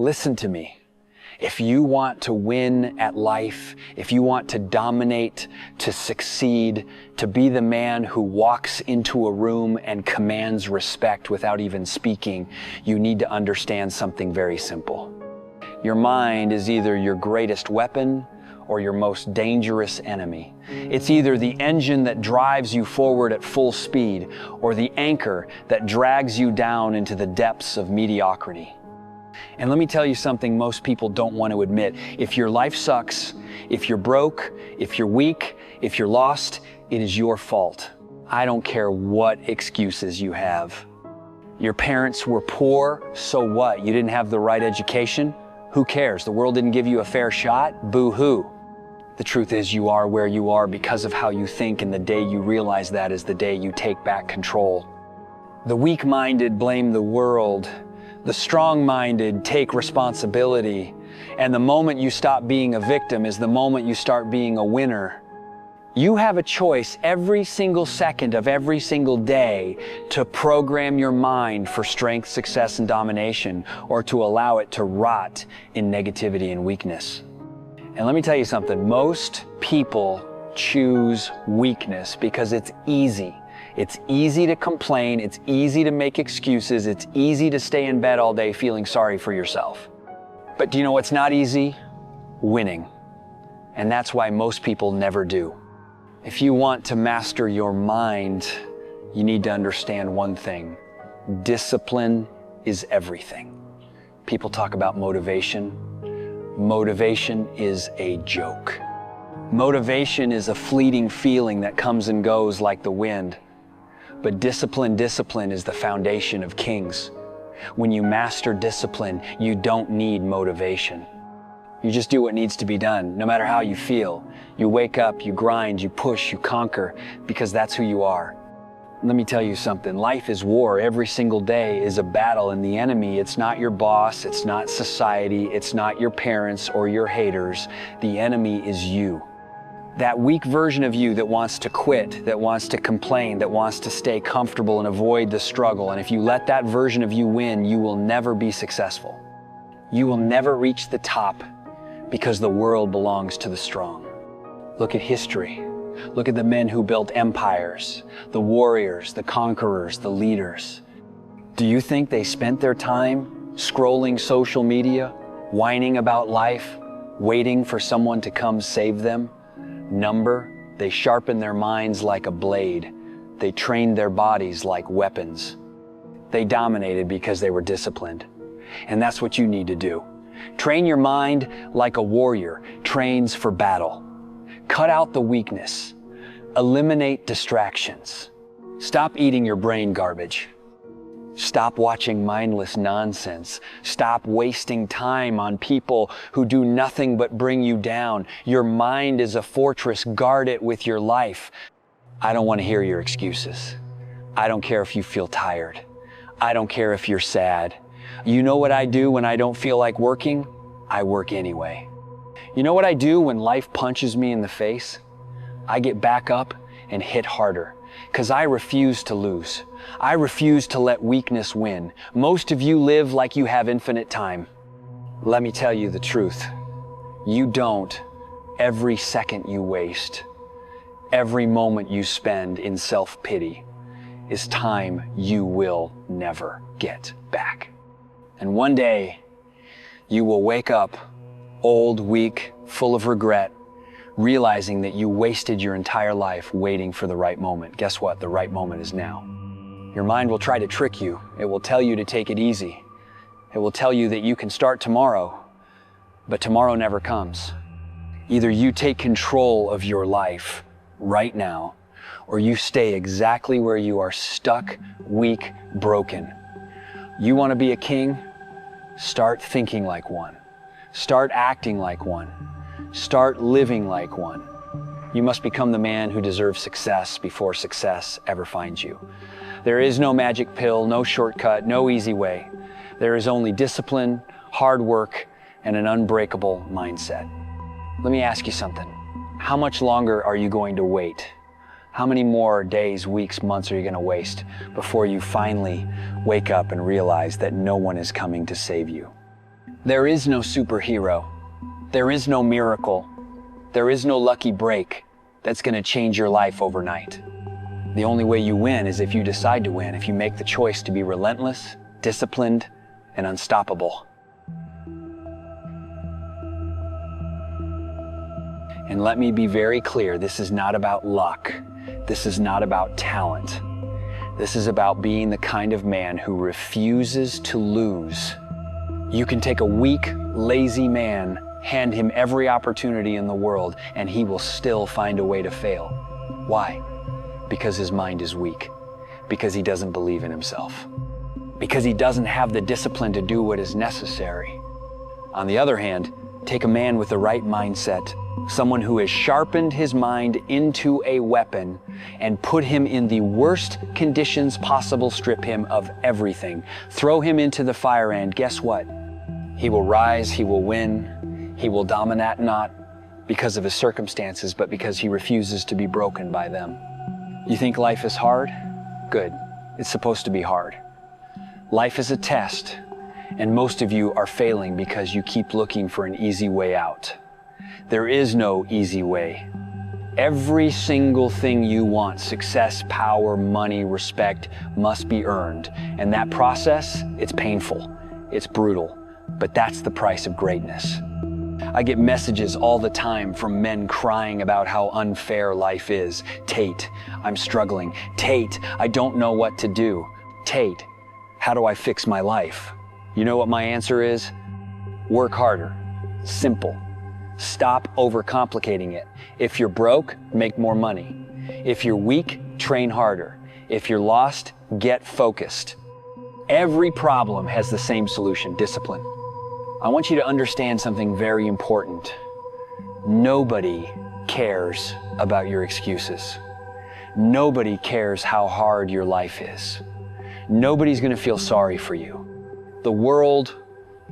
Listen to me. If you want to win at life, if you want to dominate, to succeed, to be the man who walks into a room and commands respect without even speaking, you need to understand something very simple. Your mind is either your greatest weapon or your most dangerous enemy. It's either the engine that drives you forward at full speed or the anchor that drags you down into the depths of mediocrity. And let me tell you something most people don't want to admit. If your life sucks, if you're broke, if you're weak, if you're lost, it is your fault. I don't care what excuses you have. Your parents were poor, so what? You didn't have the right education? Who cares? The world didn't give you a fair shot? Boo-hoo. The truth is you are where you are because of how you think, and the day you realize that is the day you take back control. The weak-minded blame the world. The strong-minded take responsibility, and the moment you stop being a victim is the moment you start being a winner. You have a choice every single second of every single day to program your mind for strength, success, and domination, or to allow it to rot in negativity and weakness. And let me tell you something, most people choose weakness because it's easy. It's easy to complain, it's easy to make excuses, it's easy to stay in bed all day feeling sorry for yourself. But do you know what's not easy? Winning. And that's why most people never do. If you want to master your mind, you need to understand one thing. Discipline is everything. People talk about motivation. Motivation is a joke. Motivation is a fleeting feeling that comes and goes like the wind. But discipline is the foundation of kings. When you master discipline, you don't need motivation. You just do what needs to be done, no matter how you feel. You wake up, you grind, you push, you conquer, because that's who you are. Let me tell you something, life is war. Every single day is a battle, and the enemy, it's not your boss, it's not society, it's not your parents or your haters. The enemy is you. That weak version of you that wants to quit, that wants to complain, that wants to stay comfortable and avoid the struggle. And if you let that version of you win, you will never be successful. You will never reach the top because the world belongs to the strong. Look at history. Look at the men who built empires, the warriors, the conquerors, the leaders. Do you think they spent their time scrolling social media, whining about life, waiting for someone to come save them? They sharpened their minds like a blade. They trained their bodies like weapons. They dominated because they were disciplined. And that's what you need to do. Train your mind like a warrior trains for battle. Cut out the weakness. Eliminate distractions. Stop eating your brain garbage. Stop watching mindless nonsense. Stop wasting time on people who do nothing but bring you down. Your mind is a fortress. Guard it with your life. I don't want to hear your excuses. I don't care if you feel tired. I don't care if you're sad. You know what I do when I don't feel like working? I work anyway. You know what I do when life punches me in the face? I get back up and hit harder, because I refuse to lose. I refuse to let weakness win. Most of you live like you have infinite time. Let me tell you the truth. You don't. Every second you waste, every moment you spend in self-pity is time you will never get back. And one day, you will wake up old, weak, full of regret, realizing that you wasted your entire life waiting for the right moment. Guess what? The right moment is now. Your mind will try to trick you. It will tell you to take it easy. It will tell you that you can start tomorrow, but tomorrow never comes. Either you take control of your life right now, or you stay exactly where you are, stuck, weak, broken. You want to be a king? Start thinking like one. Start acting like one. Start living like one. You must become the man who deserves success before success ever finds you. There is no magic pill, no shortcut, no easy way. There is only discipline, hard work, and an unbreakable mindset. Let me ask you something. How much longer are you going to wait? How many more days, weeks, months are you going to waste before you finally wake up and realize that no one is coming to save you? There is no superhero. There is no miracle. There is no lucky break that's going to change your life overnight. The only way you win is if you decide to win, if you make the choice to be relentless, disciplined, and unstoppable. And let me be very clear, this is not about luck. This is not about talent. This is about being the kind of man who refuses to lose. You can take a weak, lazy man, hand him every opportunity in the world, and he will still find a way to fail. Why? Because his mind is weak. Because he doesn't believe in himself. Because he doesn't have the discipline to do what is necessary. On the other hand, take a man with the right mindset, someone who has sharpened his mind into a weapon and put him in the worst conditions possible, strip him of everything, throw him into the fire, and guess what? He will rise, he will win, he will dominate, not because of his circumstances, but because he refuses to be broken by them. You think life is hard? Good. It's supposed to be hard. Life is a test, and most of you are failing because you keep looking for an easy way out. There is no easy way. Every single thing you want, success, power, money, respect, must be earned. And that process, it's painful, it's brutal, but that's the price of greatness. I get messages all the time from men crying about how unfair life is. Tate, I'm struggling. Tate, I don't know what to do. Tate, how do I fix my life? You know what my answer is? Work harder. Simple. Stop overcomplicating it. If you're broke, make more money. If you're weak, train harder. If you're lost, get focused. Every problem has the same solution: discipline. I want you to understand something very important. Nobody cares about your excuses. Nobody cares how hard your life is. Nobody's going to feel sorry for you. The world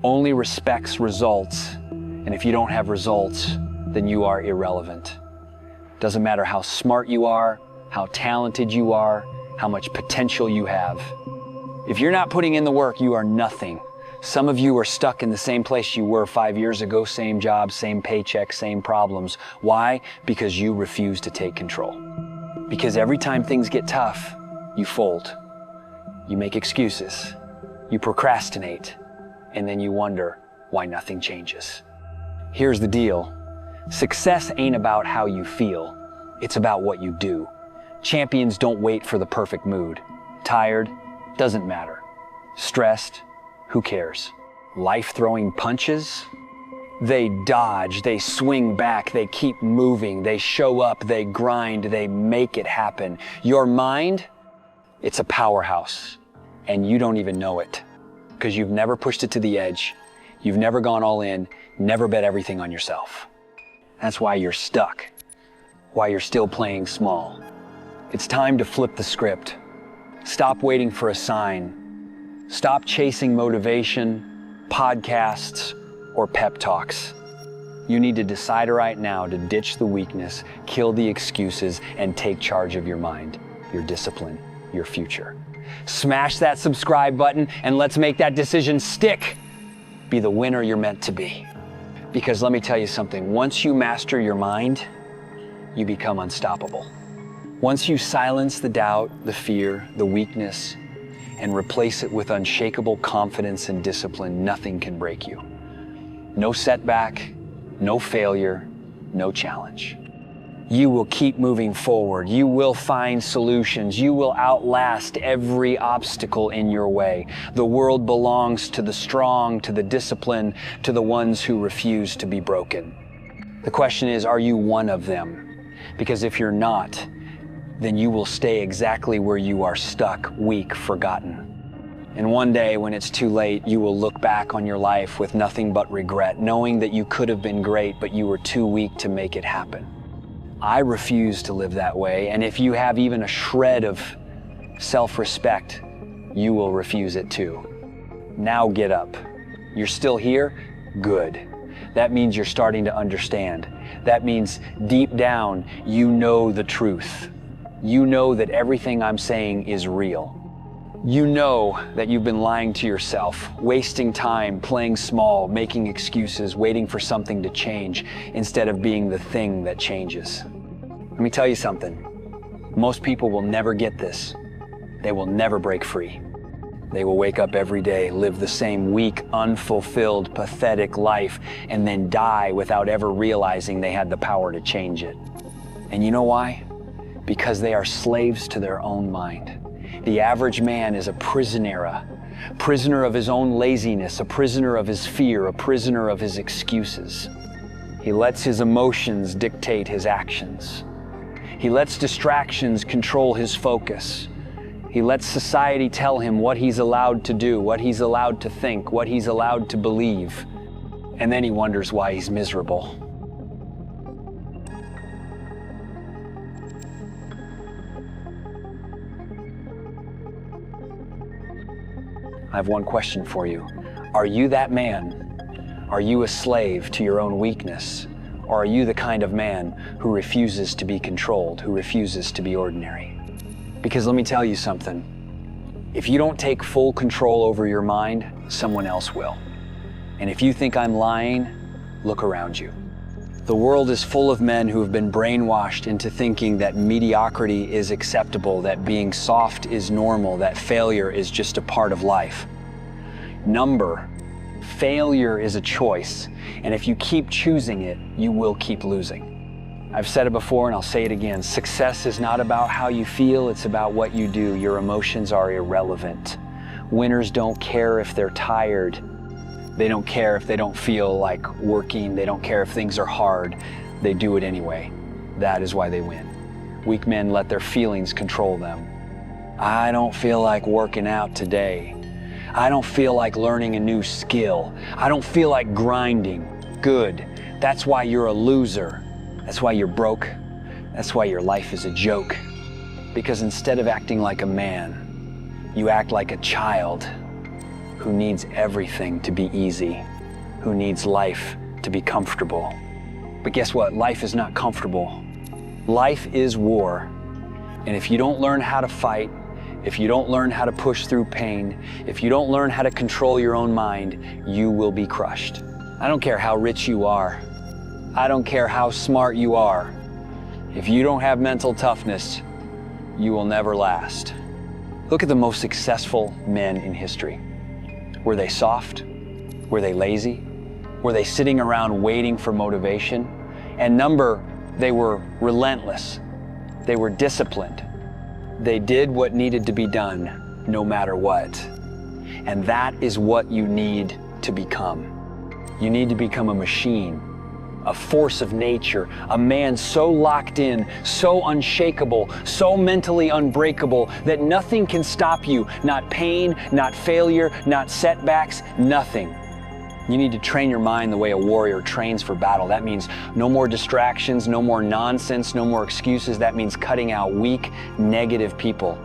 only respects results, and if you don't have results, then you are irrelevant. Doesn't matter how smart you are, how talented you are, how much potential you have. If you're not putting in the work, you are nothing. Some of you are stuck in the same place you were 5 years ago, same job, same paycheck, same problems. Why? Because you refuse to take control. Because every time things get tough, you fold. You make excuses. You procrastinate. And then you wonder why nothing changes. Here's the deal. Success ain't about how you feel. It's about what you do. Champions don't wait for the perfect mood. Tired? Doesn't matter. Stressed? Who cares? Life throwing punches? They dodge, they swing back, they keep moving, they show up, they grind, they make it happen. Your mind, it's a powerhouse, and you don't even know it, because you've never pushed it to the edge, you've never gone all in, never bet everything on yourself. That's why you're stuck, why you're still playing small. It's time to flip the script. Stop waiting for a sign. Stop chasing motivation, podcasts, or pep talks. You need to decide right now to ditch the weakness, kill the excuses, and take charge of your mind, your discipline, your future. Smash that subscribe button and let's make that decision stick. Be the winner you're meant to be. Because let me tell you something, once you master your mind, you become unstoppable. Once you silence the doubt, the fear, the weakness, and replace it with unshakable confidence and discipline, nothing can break you. No setback, no failure, no challenge. You will keep moving forward. You will find solutions. You will outlast every obstacle in your way. The world belongs to the strong, to the disciplined, to the ones who refuse to be broken. The question is, are you one of them? Because if you're not, then you will stay exactly where you are stuck, weak, forgotten. And one day when it's too late, you will look back on your life with nothing but regret, knowing that you could have been great, but you were too weak to make it happen. I refuse to live that way, and if you have even a shred of self-respect, you will refuse it too. Now get up. You're still here? Good. That means you're starting to understand. That means deep down, you know the truth. You know that everything I'm saying is real. You know that you've been lying to yourself, wasting time, playing small, making excuses, waiting for something to change instead of being the thing that changes. Let me tell you something. Most people will never get this. They will never break free. They will wake up every day, live the same weak, unfulfilled, pathetic life, and then die without ever realizing they had the power to change it. And you know why? Because they are slaves to their own mind. The average man is a prisoner of his own laziness, a prisoner of his fear, a prisoner of his excuses. He lets his emotions dictate his actions. He lets distractions control his focus. He lets society tell him what he's allowed to do, what he's allowed to think, what he's allowed to believe. And then he wonders why he's miserable. I have one question for you. Are you that man? Are you a slave to your own weakness? Or are you the kind of man who refuses to be controlled, who refuses to be ordinary? Because let me tell you something. If you don't take full control over your mind, someone else will. And if you think I'm lying, look around you. The world is full of men who have been brainwashed into thinking that mediocrity is acceptable, that being soft is normal, that failure is just a part of life. Failure is a choice, and if you keep choosing it, you will keep losing. I've said it before and I'll say it again. Success is not about how you feel, it's about what you do. Your emotions are irrelevant. Winners don't care if they're tired. They don't care if they don't feel like working. They don't care if things are hard. They do it anyway. That is why they win. Weak men let their feelings control them. I don't feel like working out today. I don't feel like learning a new skill. I don't feel like grinding. Good. That's why you're a loser. That's why you're broke. That's why your life is a joke. Because instead of acting like a man, you act like a child who needs everything to be easy, who needs life to be comfortable. But guess what? Life is not comfortable. Life is war. And if you don't learn how to fight, if you don't learn how to push through pain, if you don't learn how to control your own mind, you will be crushed. I don't care how rich you are. I don't care how smart you are. If you don't have mental toughness, you will never last. Look at the most successful men in history. Were they soft? Were they lazy? Were they sitting around waiting for motivation? And they were relentless. They were disciplined. They did what needed to be done, no matter what. And that is what you need to become. You need to become a machine, a force of nature, a man so locked in, so unshakable, so mentally unbreakable that nothing can stop you, not pain, not failure, not setbacks, nothing. You need to train your mind the way a warrior trains for battle. That means no more distractions, no more nonsense, no more excuses. That means cutting out weak, negative people.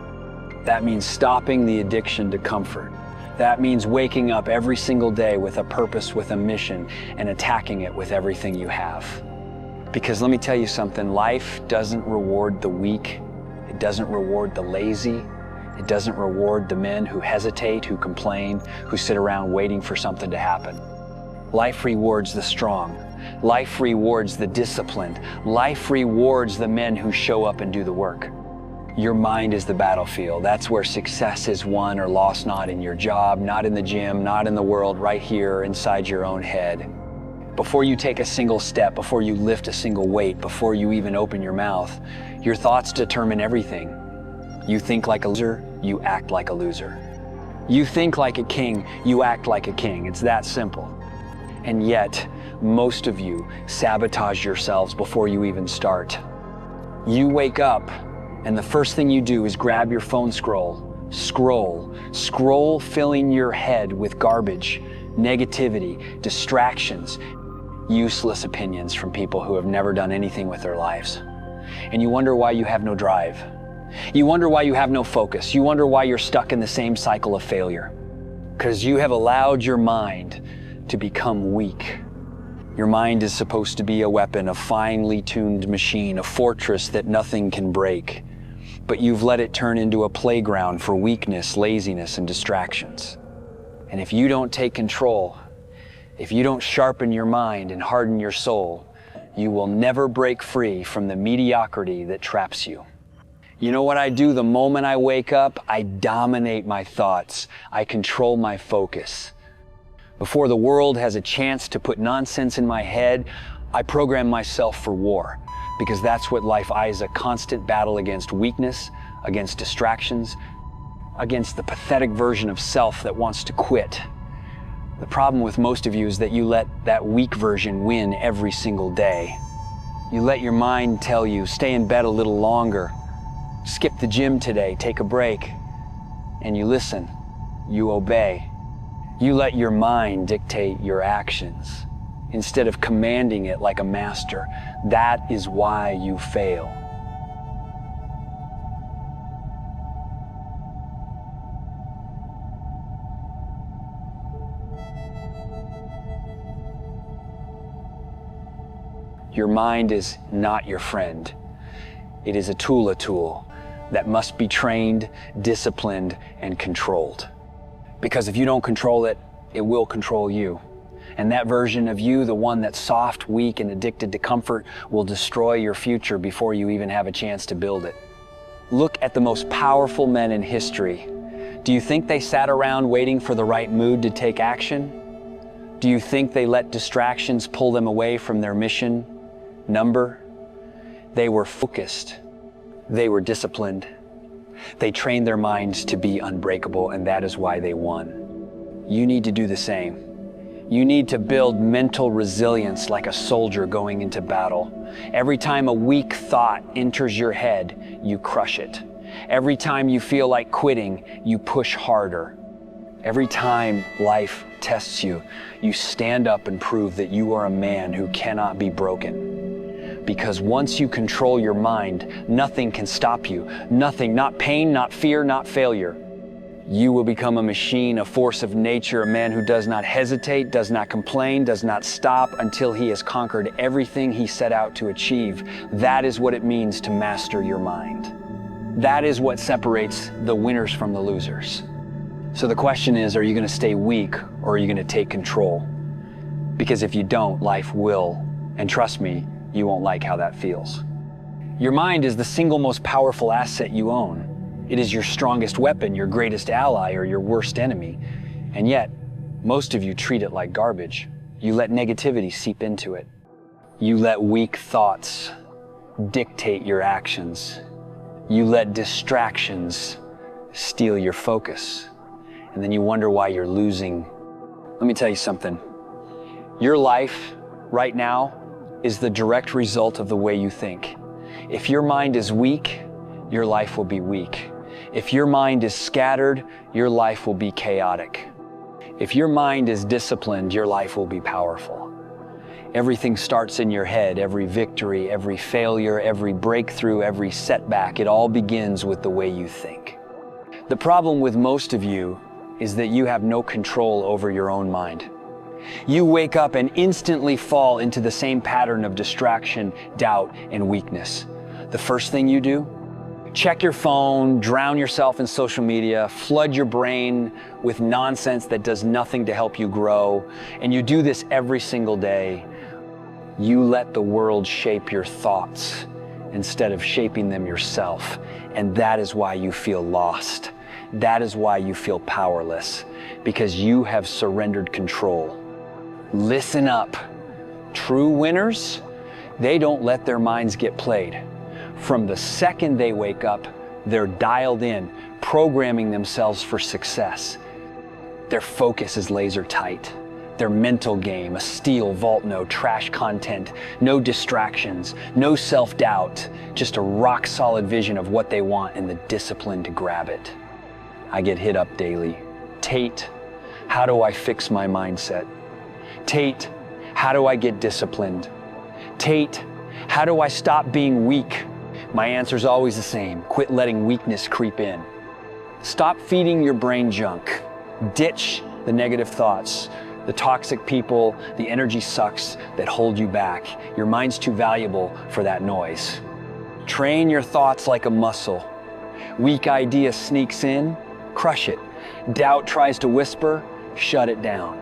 That means stopping the addiction to comfort. That means waking up every single day with a purpose, with a mission, and attacking it with everything you have. Because let me tell you something, life doesn't reward the weak. It doesn't reward the lazy. It doesn't reward the men who hesitate, who complain, who sit around waiting for something to happen. Life rewards the strong. Life rewards the disciplined. Life rewards the men who show up and do the work. Your mind is the battlefield. That's where success is won or lost, not in your job, not in the gym, not in the world, right here inside your own head. Before you take a single step, before you lift a single weight, before you even open your mouth, your thoughts determine everything. You think like a loser, you act like a loser. You think like a king, you act like a king. It's that simple. And yet, most of you sabotage yourselves before you even start. You wake up, and the first thing you do is grab your phone, scroll, filling your head with garbage, negativity, distractions, useless opinions from people who have never done anything with their lives. And you wonder why you have no drive. You wonder why you have no focus. You wonder why you're stuck in the same cycle of failure. Because you have allowed your mind to become weak. Your mind is supposed to be a weapon, a finely tuned machine, a fortress that nothing can break. but you've let it turn into a playground for weakness, laziness, and distractions. And if you don't take control, if you don't sharpen your mind and harden your soul, you will never break free from the mediocrity that traps you. You know what I do the moment I wake up? I dominate my thoughts. I control my focus. Before the world has a chance to put nonsense in my head, I program myself for war, because that's what life is, a constant battle against weakness, against distractions, against the pathetic version of self that wants to quit. The problem with most of you is that you let that weak version win every single day. You let your mind tell you, stay in bed a little longer, skip the gym today, take a break, and you listen, you obey. You let your mind dictate your actions instead of commanding it like a master. That is why you fail. Your mind is not your friend. It is a tool that must be trained, disciplined, and controlled. Because if you don't control it, it will control you. And that version of you, the one that's soft, weak, and addicted to comfort, will destroy your future before you even have a chance to build it. Look at the most powerful men in history. Do you think they sat around waiting for the right mood to take action? Do you think they let distractions pull them away from their mission? They were focused. They were disciplined. They trained their minds to be unbreakable, and that is why they won. You need to do the same. You need to build mental resilience like a soldier going into battle. Every time a weak thought enters your head, you crush it. Every time you feel like quitting, you push harder. Every time life tests you, you stand up and prove that you are a man who cannot be broken. Because once you control your mind, nothing can stop you. Nothing, not pain, not fear, not failure. You will become a machine, a force of nature, a man who does not hesitate, does not complain, does not stop until he has conquered everything he set out to achieve. That is what it means to master your mind. That is what separates the winners from the losers. So the question is, are you going to stay weak or are you going to take control? Because if you don't, life will. And trust me, you won't like how that feels. Your mind is the single most powerful asset you own. It is your strongest weapon, your greatest ally, or your worst enemy. And yet, most of you treat it like garbage. You let negativity seep into it. You let weak thoughts dictate your actions. You let distractions steal your focus. And then you wonder why you're losing. Let me tell you something. Your life right now is the direct result of the way you think. If your mind is weak, your life will be weak. If your mind is scattered, your life will be chaotic. If your mind is disciplined, your life will be powerful. Everything starts in your head. Every victory, every failure, every breakthrough, every setback, it all begins with the way you think. The problem with most of you is that you have no control over your own mind. You wake up and instantly fall into the same pattern of distraction, doubt, and weakness. The first thing you do? Check your phone, drown yourself in social media, flood your brain with nonsense that does nothing to help you grow, and you do this every single day. You let the world shape your thoughts instead of shaping them yourself, and that is why you feel lost. That is why you feel powerless, because you have surrendered control. Listen up. True winners, they don't let their minds get played. From the second they wake up, they're dialed in, programming themselves for success. Their focus is laser tight. Their mental game, a steel vault, no trash content, no distractions, no self-doubt, just a rock-solid vision of what they want and the discipline to grab it. I get hit up daily. Tate, how do I fix my mindset? Tate, how do I get disciplined? Tate, how do I stop being weak? My answer's always the same. Quit letting weakness creep in. Stop feeding your brain junk. Ditch the negative thoughts, the toxic people, the energy sucks that hold you back. Your mind's too valuable for that noise. Train your thoughts like a muscle. Weak idea sneaks in, crush it. Doubt tries to whisper, shut it down.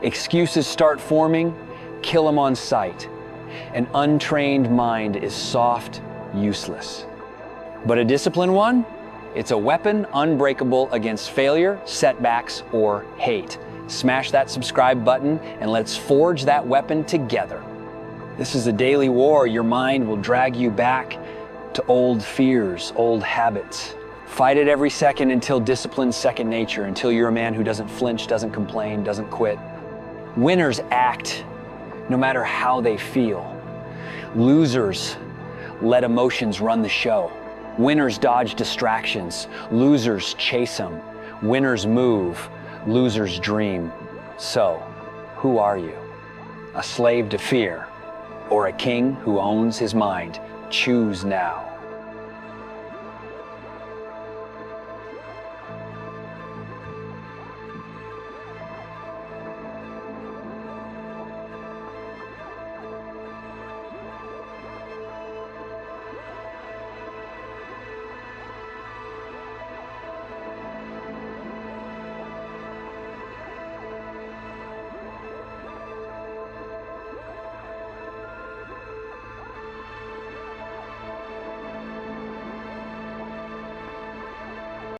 Excuses start forming, kill them on sight. An untrained mind is soft, useless. But a disciplined one? It's a weapon unbreakable against failure, setbacks, or hate. Smash that subscribe button and let's forge that weapon together. This is a daily war. Your mind will drag you back to old fears, old habits. Fight it every second until discipline's second nature, until you're a man who doesn't flinch, doesn't complain, doesn't quit. Winners act no matter how they feel. Losers let emotions run the show. Winners dodge distractions. Losers chase them. Winners move. Losers dream. So, who are you? A slave to fear or a king who owns his mind? Choose now.